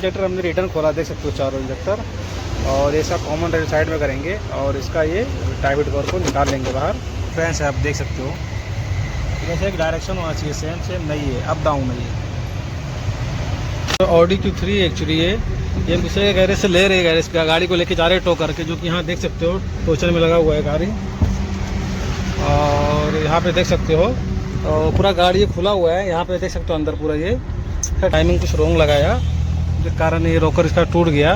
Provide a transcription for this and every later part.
Injector हमने return खोला, देख सकते हो चारों इंजेक्टर। और ये सब कॉमन रेल साइड में करेंगे और इसका ये टाइबिट कवर को निकाल लेंगे बाहर। फ्रेंड्स आप देख सकते हो, जैसे एक डायरेक्शन होना चाहिए, सेम सेम नहीं है, अप डाउन नहीं है। तो ऑडी Q3 एक्चुअली ये दूसरे गैरेज से ले रहे गैरेज का, गाड़ी को लेके जा रहे टो करके, जो कि यहाँ देख सकते हो टोचन में लगा हुआ है गाड़ी। और यहाँ पे देख सकते हो पूरा गाड़ी ये खुला हुआ है, यहाँ पे देख सकते हो अंदर पूरा ये टाइमिंग कुछ रॉन्ग लगाया, जिस कारण ये रोकर इसका टूट गया।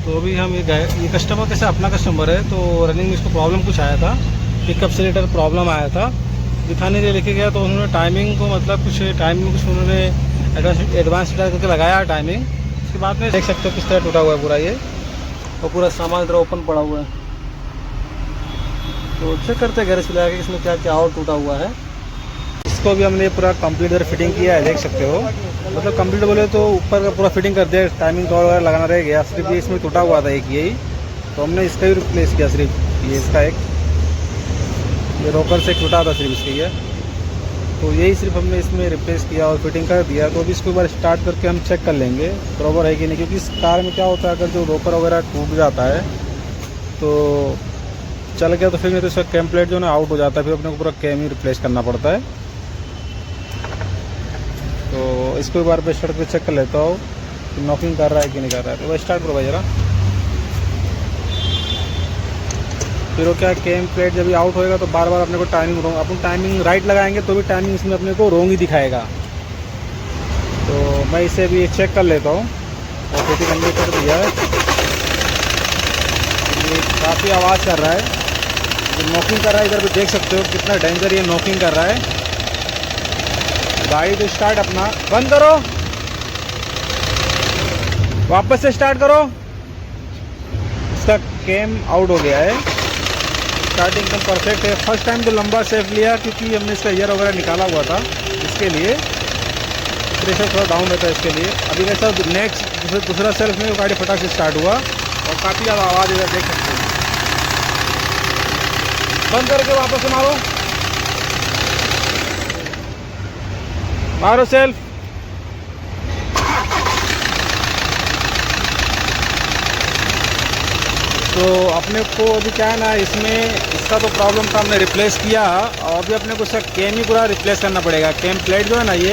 तो अभी हम ये कस्टमर कैसे अपना कस्टमर है, तो रनिंग में इसको प्रॉब्लम कुछ आया था, पिकअप से रिलेटेड प्रॉब्लम आया था, दिखाने के लेके गया। तो उन्होंने टाइमिंग को मतलब कुछ टाइमिंग कुछ उन्होंने एडवांस करके लगाया टाइमिंग। उसके बाद में देख सकते हो किस तरह टूटा हुआ है पूरा ये, और पूरा सामान इधर ओपन पड़ा हुआ है। तो चेक करते हैं गैरेज पे लगा के इसमें क्या क्या और टूटा हुआ है। इसको भी हमने पूरा कंप्लीट इधर फिटिंग किया है, देख सकते हो। मतलब कंप्लीट बोले तो ऊपर का पूरा फिटिंग कर दिया, टाइमिंग कवर वगैरह लगाना रह गया, सिर्फ ये इसमें टूटा हुआ था एक यही, तो हमने इसका ही रिप्लेस किया। सिर्फ ये इसका एक ये रोकर से टूटा था सिर्फ इसके ये, तो यही सिर्फ हमने इसमें रिप्लेस किया और फिटिंग कर दिया। तो अभी इसको एक बार स्टार्ट करके हम चेक कर लेंगे बराबर है कि नहीं, क्योंकि इस कार में क्या होता है अगर जो रोकर वगैरह टूट जाता है तो चल गया, तो फिर नहीं तो इसका कैम प्लेट जो ना आउट हो जाता है, फिर अपने को पूरा कैम ही रिप्लेस करना पड़ता है। तो इसको एक बार पे स्टार्ट करके चेक कर लेता हूँ कि नॉकिंग कर रहा है कि नहीं कर रहा है। तो वह स्टार्ट करो भाई ज़रा। फिर वो क्या कैम प्लेट जब भी आउट होएगा तो बार बार अपने को टाइमिंग रोंग, अपन टाइमिंग राइट लगाएंगे तो भी टाइमिंग इसमें अपने को रोंग ही दिखाएगा। तो मैं इसे भी चेक कर लेता हूँ और फिटिंग हमने कर दिया है। ये काफ़ी आवाज़ कर रहा है, ये नॉकिंग कर रहा है, इधर भी देख सकते हो कितना डेंजर ये नॉकिंग कर रहा है। गाड़ी तो स्टार्ट अपना बंद करो, वापस से स्टार्ट करो। इसका कैम आउट हो गया है, स्टार्टिंग एकदम परफेक्ट है। फर्स्ट टाइम तो लंबा सेफ लिया क्योंकि हमने इसका ईयर वगैरह निकाला हुआ था, इसके लिए प्रेशर थोड़ा डाउन रहता है इसके लिए। अभी कैसा नेक्स्ट दूसरा सेल्फ में गाड़ी फटाक से स्टार्ट हुआ और काफ़ी ज़्यादा आवाज़ इधर देख सकते हो। बंद करके वापस से मारो सेल्फ। तो अपने को अभी क्या है ना, इसमें इसका तो प्रॉब्लम था, हमने रिप्लेस किया और अभी अपने को इसका कैम ही पूरा रिप्लेस करना पड़ेगा। कैम प्लेट जो है ना ये,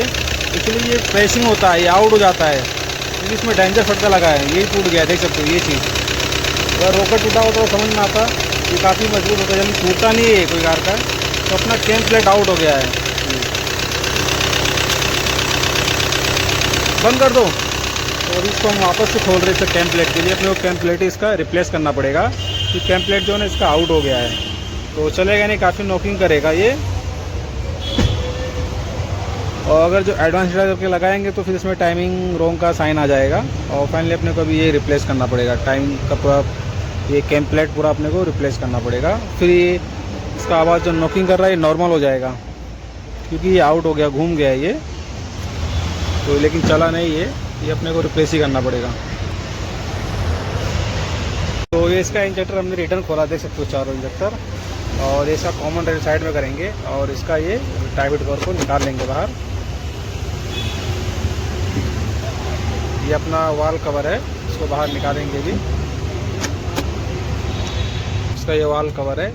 इसलिए ये प्रेसिंग होता है, ये आउट हो जाता है क्योंकि इसमें डेंजर फटका लगा है, यही टूट गया, देख सकते हो ये चीज़। अगर रोकर टूटा हो तो समझ में आता, ये काफ़ी मजबूत होता है, जब टूटता नहीं है कोई कार का। तो अपना कैम प्लेट आउट हो गया है, बंद कर दो। तो अभी इसको हम वापस से खोल रहे हैं कैम प्लेट के लिए, अपने को कैम प्लेट इसका रिप्लेस करना पड़ेगा क्योंकि कैम प्लेट जो है ना इसका आउट हो गया है, तो चलेगा नहीं, काफ़ी नॉकिंग करेगा ये। और अगर जो एडवांस ड्राइव करके लगाएंगे तो फिर इसमें टाइमिंग रॉन्ग का साइन आ जाएगा और फाइनली अपने को अभी ये रिप्लेस करना पड़ेगा, टाइम का पूरा ये कैम प्लेट पूरा अपने को रिप्लेस करना पड़ेगा। फिर ये इसका आवाज़ जो नॉकिंग कर रहा है ये नॉर्मल हो जाएगा क्योंकि ये आउट हो गया, घूम गया है ये, तो लेकिन चला नहीं ये अपने को रिप्लेस ही करना पड़ेगा। तो ये इसका इंजेक्टर हमने रिटर्न खोला, देख सकते हो चारों इंजेक्टर। और ये इसका कॉमन रेल साइड में करेंगे और इसका ये टाइबिट कवर को निकाल लेंगे बाहर। ये अपना वाल कवर है, इसको बाहर निकालेंगे भी। इसका ये वाल कवर है,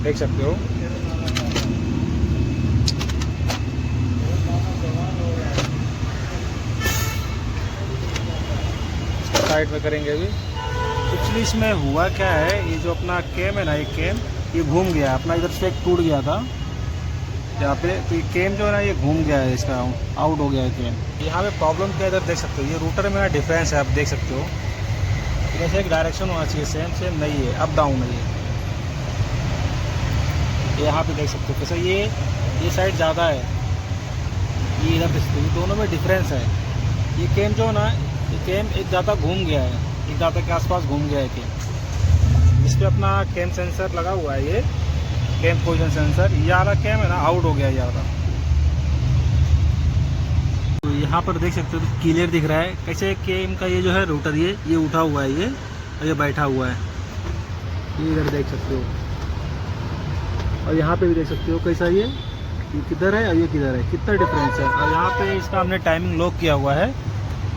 देख सकते हो। साइड में करेंगे अभी। एक्चुअली इसमें हुआ क्या है, ये जो अपना कैम है ना, ये कैम ये घूम गया अपना, इधर से एक टूट गया था यहाँ पे, तो ये कैम जो है ना ये घूम गया है, इसका आउट हो गया है कैम। यहाँ पे प्रॉब्लम क्या है इधर देख सकते हो, ये रूटर में डिफरेंस है, आप देख सकते हो। जैसे एक डायरेक्शन होना चाहिए, सेम सेम नहीं है, अप डाउन नहीं है। यहाँ पे देख सकते हो कैसे ये साइड ज़्यादा है, ये इधर देख सकते हो, ये दोनों में डिफरेंस है। ये कैम जो है ना, ये कैम एक ज़्यादा घूम गया है, एक ज़्यादा के आसपास घूम गया है कैम। इस पर अपना कैम सेंसर लगा हुआ है, ये कैम पोजीशन सेंसर। ये वाला कैम है ना आउट हो गया, ये वाला। तो यहाँ पर देख सकते हो तो क्लियर दिख रहा है कैसे कैम का ये जो है रूटर, ये उठा हुआ है, ये बैठा हुआ है, ये इधर देख सकते हो। और यहाँ पे भी देख सकते हो कैसा ये किधर है और ये किधर है, कितना डिफरेंस है। और यहाँ पे इसका हमने टाइमिंग लॉक किया हुआ है,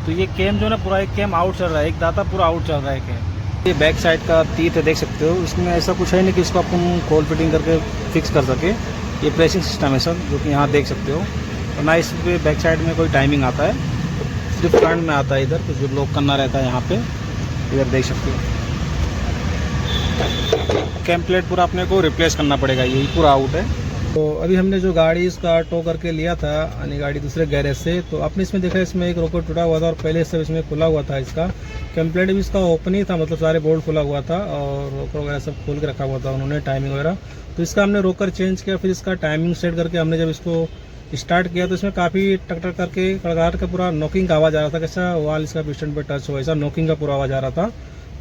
तो ये कैम जो है ना पूरा एक कैम आउट चल रहा है, एक दाता पूरा आउट चल रहा है कैम। ये बैक साइड का तीत है, देख सकते हो। इसमें ऐसा कुछ है नहीं कि इसको अपन खोल फिटिंग करके फिक्स कर सके। ये प्रेसिंग सिस्टम है सर, जो कि यहाँ देख सकते हो। और ना इस पे बैक साइड में कोई टाइमिंग आता है, सिर्फ फ्रंट में आता है इधर, तो जो लॉक करना रहता है यहाँ पे, इधर देख सकते हो। कैम प्लेट पूरा अपने को रिप्लेस करना पड़ेगा, यही पूरा आउट है। तो अभी हमने जो गाड़ी इसका टो करके लिया था, यानी गाड़ी दूसरे गैरेज से, तो आपने इसमें देखा इसमें एक रोकर टूटा हुआ था और पहले सब इसमें खुला हुआ था। इसका कैम प्लेट भी इसका ओपन ही था, मतलब सारे बोल्ट खुला हुआ था और रोकर वगैरह सब खोल के रखा हुआ था उन्होंने, टाइमिंग वगैरह। तो इसका हमने रोकर चेंज किया, फिर इसका टाइमिंग सेट करके हमने जब इसको स्टार्ट किया तो इसमें काफ़ी टक टक करके कड़काहट का पूरा नॉकिंग का आवाज़ आ रहा था, कैसा वाल इसका पिस्टन पे टच हो, ऐसा नॉकिंग का पूरा आवाज़ आ रहा था।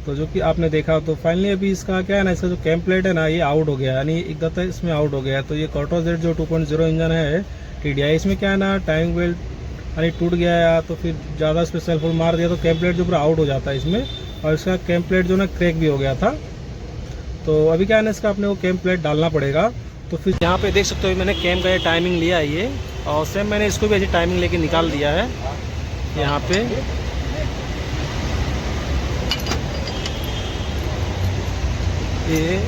तो जो कि आपने देखा, तो फाइनली अभी इसका क्या है ना, इसका जो कैम प्लेट है ना, ये आउट हो गया है, यानी एक दत्ता इसमें आउट हो गया है। तो ये कर्टो जेड जो 2.0 इंजन है TDI, इसमें क्या है ना, टाइमिंग बेल्ट यानी टूट गया है, या तो फिर ज़्यादा इस पर सेल्फ होल्ड मार दिया तो कैम प्लेट जो पूरा आउट हो जाता है इसमें। और इसका कैम प्लेट जो ना क्रैक भी हो गया था। तो अभी क्या है ना, इसका अपने को कैम प्लेट डालना पड़ेगा। तो फिर यहाँ पे देख सकते हो मैंने कैम का ये टाइमिंग लिया है ये, और सेम मैंने इसको भी ऐसी टाइमिंग लेके निकाल दिया है यहाँ पे। ये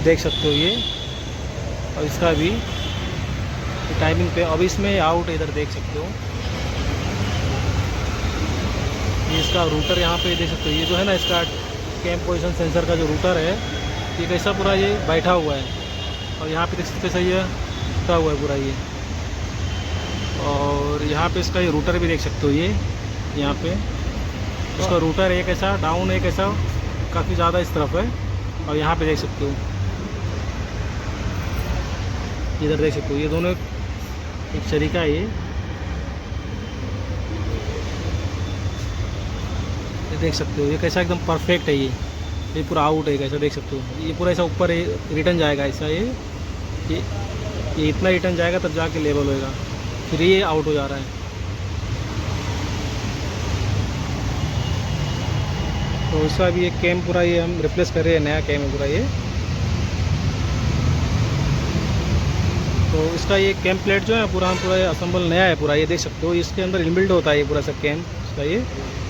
देख सकते हो ये, और इसका भी टाइमिंग पे अभी इसमें आउट है, इधर देख सकते हो। ये इसका रूटर यहाँ पे देख सकते हो, ये जो है ना इसका कैम पोजीशन सेंसर का जो रूटर है, ये कैसा पूरा ये बैठा हुआ है, और यहाँ पे देख सकते सही है उठा हुआ है पूरा ये। और यहाँ पे इसका ये रूटर भी देख सकते हो, ये यहाँ पे इसका रूटर एक ऐसा डाउन, एक ऐसा काफ़ी ज़्यादा इस तरफ है, और यहाँ पे देख सकते हो, इधर देख सकते हो, ये दोनों एक शरीका है। ये देख सकते हो, ये कैसा एकदम परफेक्ट है ये पूरा आउट है, कैसा देख सकते हो। ये पूरा ऐसा ऊपर रिटर्न जाएगा ऐसा, ये इतना रिटर्न जाएगा तब जाके लेवल होएगा, फिर ये आउट हो जा रहा है। तो इसका भी एक कैम पूरा ये हम रिप्लेस कर रहे हैं, नया कैम है पूरा ये। तो इसका ये कैम प्लेट जो है पूरा असेंबल नया है पूरा, ये देख सकते हो। इसके अंदर इनबिल्ट होता है ये पूरा सा कैम इसका ये,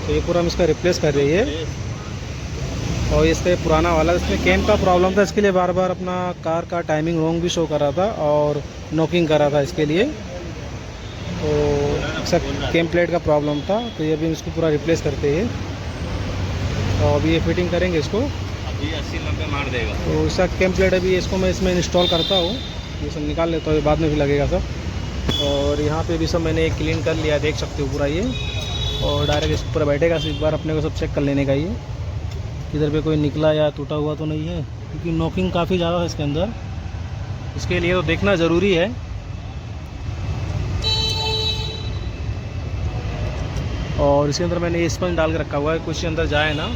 तो ये पूरा हम इसका रिप्लेस कर रही है। और इसका पुराना वाला, इसमें कैम का प्रॉब्लम था, इसके लिए बार बार अपना कार का टाइमिंग रॉन्ग भी शो कर रहा था और नॉकिंग कर रहा था इसके लिए। तो इसका कैम प्लेट का प्रॉब्लम था, तो ये अभी इसको पूरा रिप्लेस करते हैं। और अभी ये फिटिंग करेंगे इसको, अभी 80-90 मार देगा। तो इसका कैम प्लेट अभी इसको मैं इसमें इंस्टॉल करता हूँ, ये सब निकाल लेता हूँ, बाद में भी लगेगा सब। और यहाँ पे भी सब मैंने क्लीन कर लिया, देख सकते हो पूरा ये। और डायरेक्ट इस पर बैठेगा, एक बार अपने को सब चेक कर लेने का ये, किधर पे कोई निकला या टूटा हुआ तो नहीं है, क्योंकि नॉकिंग काफ़ी ज़्यादा है इसके अंदर, इसके लिए तो देखना ज़रूरी है। और इसके अंदर मैंने ये स्पंज डाल के रखा हुआ है, कुछ अंदर जाए ना।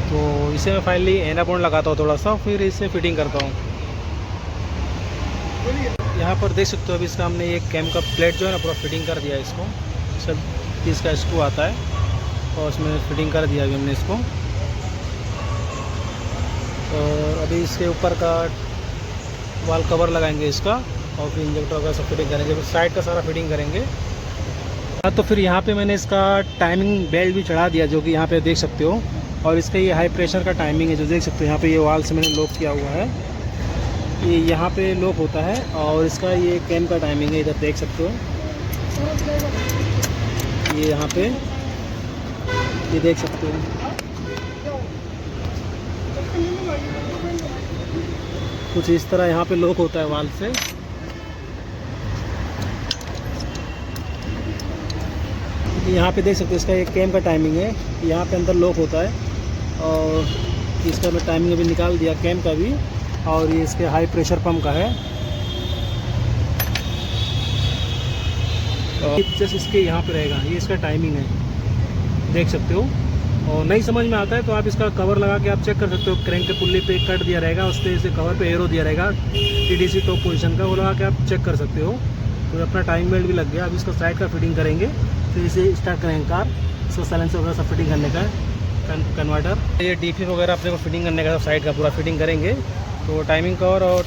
तो इसे मैं फाइनली एना बॉन्ड लगाता हूँ थोड़ा सा, फिर इसे फिटिंग करता हूँ। यहाँ पर देख सकते हो अभी इसका हमने ये कैम का प्लेट जो है ना पूरा फिटिंग कर दिया है इसको, सब इसका स्क्रू आता है और इसमें फिटिंग कर दिया अभी हमने इसको। और अभी इसके ऊपर का वाल कवर लगाएंगे इसका, और फिर इंजेक्टर का सब फिटिंग करेंगे, फिर साइड का सारा फिटिंग करेंगे। तो फिर यहाँ पे मैंने इसका टाइमिंग बेल्ट भी चढ़ा दिया, जो कि यहाँ पे देख सकते हो। और इसका ये हाई प्रेशर का टाइमिंग है, जो देख सकते हो यहाँ पे ये वाल से मैंने लॉक किया हुआ है, ये यहाँ पे लॉक होता है। और इसका ये कैम का टाइमिंग है, इधर देख सकते हो, ये यहाँ पे ये देख सकते हो। कुछ इस तरह यहाँ पे लॉक होता है वाल से। यहाँ पे देख सकते हो इसका एक कैम का टाइमिंग है, यहाँ पे अंदर लॉक होता है। और इसका मैं टाइमिंग अभी निकाल दिया कैम का भी। और ये इसके हाई प्रेशर पंप का है, जस्ट इसके यहाँ पे रहेगा, ये इसका टाइमिंग है, देख सकते हो। और नहीं समझ में आता है तो आप इसका कवर लगा के आप चेक कर सकते हो, क्रैंक के पुल्ली पे कट दिया रहेगा, उस पर इसे कवर पे एरो दिया रहेगा TDC टॉप पोजीशन का, वो लगा के आप चेक कर सकते हो। तो अपना टाइम बेल्ट भी लग गया। अभी इसका साइड का फिटिंग करेंगे, फिर इसे स्टार्ट करेंगे कार, इसका साइलेंसर वगैरह सब फिटिंग करने का है, कन्वर्टर, ये DP वगैरह अपने को फिटिंग करने का, साइड का पूरा फिटिंग करेंगे। तो टाइमिंग कवर और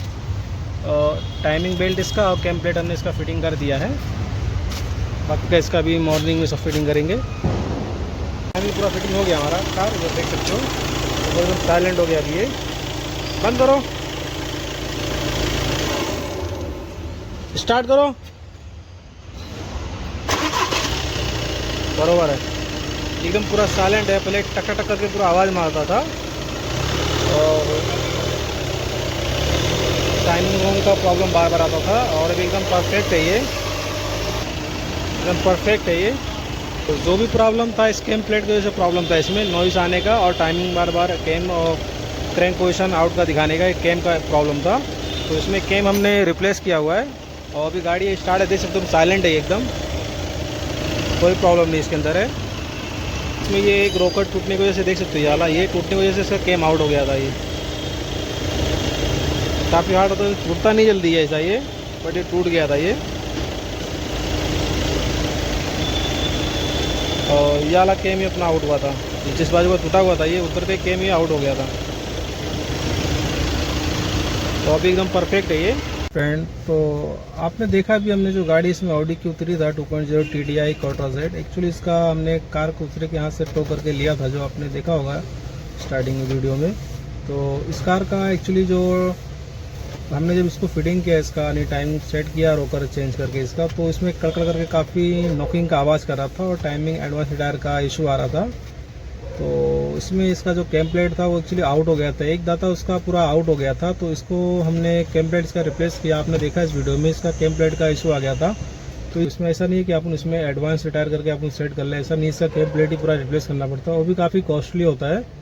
टाइमिंग बेल्ट इसका और कैम प्लेट हमने इसका फिटिंग कर दिया है। बाकी का इसका भी मॉर्निंग में सब फिटिंग करेंगे। अभी पूरा फिटिंग हो गया हमारा कार, इधर देख सकते हो तो एकदम साइलेंट हो गया। अभी ये बंद करो, स्टार्ट करो, बरोबर है, एकदम पूरा साइलेंट है। पहले टक टक करके पूरा आवाज़ मारता था और टाइमिंग रोंग का प्रॉब्लम बार बार आता था, और अभी एकदम परफेक्ट है ये, एकदम परफेक्ट है ये। तो जो भी प्रॉब्लम था इस केम प्लेट की वजह से प्रॉब्लम था इसमें, नॉइज़ आने का और टाइमिंग बार बार केम और क्रैंक पोजीशन आउट का दिखाने का, एक केम का प्रॉब्लम था। तो इसमें केम हमने रिप्लेस किया हुआ है और अभी गाड़ी स्टार्ट है, देख सकते हो साइलेंट है एकदम, कोई प्रॉब्लम नहीं इसके अंदर है। इसमें ये एक रोकर टूटने की वजह से देख सकते हो, याला ये टूटने की वजह से इसका केम आउट हो गया था। ये काफ़ी हार्ड होता है, टूटता नहीं जल्दी है ऐसा ये, बट ये टूट गया था ये। और ये वाला केम ही अपना आउट हुआ था, जिस बाजू का टूटा हुआ था ये उतर के केम ही आउट हो गया था। तो अभी एकदम परफेक्ट है ये फ्रेंड। तो आपने देखा भी हमने जो गाड़ी इसमें ऑडी की उतरी था 2.0 TDI क्वाड्रा Z, एक्चुअली इसका हमने कार को दूसरे के यहाँ से टो करके लिया था, जो आपने देखा होगा स्टार्टिंग में वीडियो में। तो इस कार का एक्चुअली जो हमने जब इसको फिटिंग किया, इसका यानी टाइमिंग सेट किया रोकर चेंज करके इसका, तो इसमें कड़कड़ करके काफ़ी नॉकिंग का आवाज़ कर रहा था और टाइमिंग एडवांस टायर का इशू आ रहा था। तो इसमें इसका जो कैम प्लेट था वो एक्चुअली आउट हो गया था, एक दाता उसका पूरा आउट हो गया था। तो इसको हमने कैम प्लेट इसका रिप्लेस किया, आपने देखा इस वीडियो में, इसका कैम प्लेट का इशू आ गया था। तो इसमें ऐसा नहीं है कि अपन इसमें एडवांस रिटायर करके अपन सेट कर लें, ऐसा नहीं, इसका कैम प्लेट ही पूरा रिप्लेस करना पड़ता है, वो भी काफ़ी कॉस्टली होता है।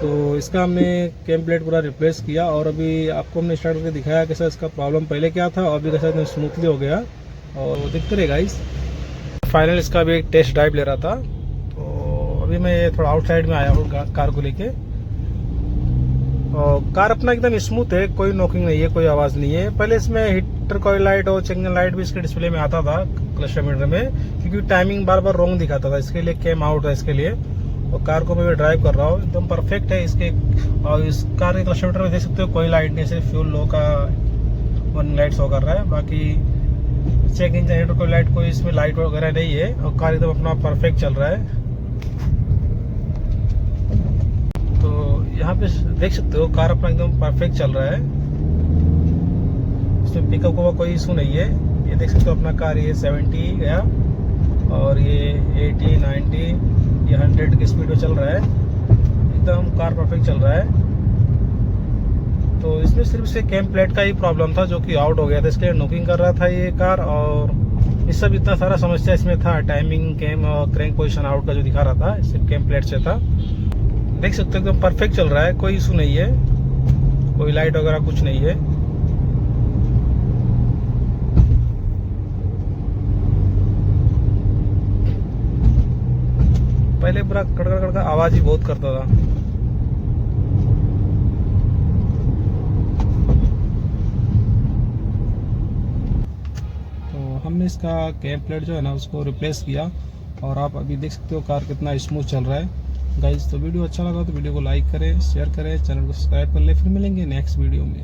तो इसका हमने कैम प्लेट पूरा रिप्लेस किया और अभी आपको हमने स्टार्ट करके दिखाया कि सर इसका प्रॉब्लम पहले क्या था और अभी कैसा एकदम स्मूथली हो गया और दिखते रहेगा इस। फाइनल इसका भी एक टेस्ट ड्राइव ले रहा था। तो अभी मैं थोड़ा आउटसाइड में आया हूँ कार को लेके, और कार अपना एकदम स्मूथ है, कोई नॉकिंग नहीं है, कोई आवाज़ नहीं है। पहले इसमें हीटर कॉइल लाइट और चेकिंग लाइट भी इसके डिस्प्ले में आता था क्लस्टर मीटर में, क्योंकि टाइमिंग बार बार रॉन्ग दिखाता था, इसके लिए कैम आउट है इसके लिए। और कार को मैं ड्राइव कर रहा हूँ, एकदम परफेक्ट है इसके। और इस कार के क्लस्टर मीटर में देख सकते हो कोई लाइट नहीं, सिर्फ फ्यूल लो का वन लाइट शो कर रहा है, बाकी चेक इंजन हीटर कोई लाइट, कोई इसमें लाइट वगैरह नहीं है, और कार एकदम अपना परफेक्ट चल रहा है। तो यहाँ पे देख सकते हो कार अपना एकदम परफेक्ट चल रहा है, इसमें पिकअप का कोई इशू नहीं है। ये देख सकते हो अपना कार ये 70 गया और ये 80, 90, ये 100 की स्पीड में चल रहा है, एकदम कार परफेक्ट चल रहा है। तो इसमें सिर्फ से कैम प्लेट का ही प्रॉब्लम था जो कि आउट हो गया था, इसके लिए नॉकिंग कर रहा था ये कार, और इस सब इतना सारा समस्या इसमें था, टाइमिंग, कैम और क्रैंक पोजीशन आउट का जो दिखा रहा था सिर्फ कैम प्लेट से था। देख सकते हो एकदम परफेक्ट चल रहा है, कोई इशू नहीं है, कोई लाइट वगैरह कुछ नहीं है। पहले पूरा कड़कड़ का आवाज ही बहुत करता था। तो हमने इसका कैम प्लेट जो है ना उसको रिप्लेस किया, और आप अभी देख सकते हो कार कितना स्मूथ चल रहा है। गाइस, तो वीडियो अच्छा लगा तो वीडियो को लाइक करें, शेयर करें, चैनल को सब्सक्राइब कर ले। फिर मिलेंगे नेक्स्ट वीडियो में।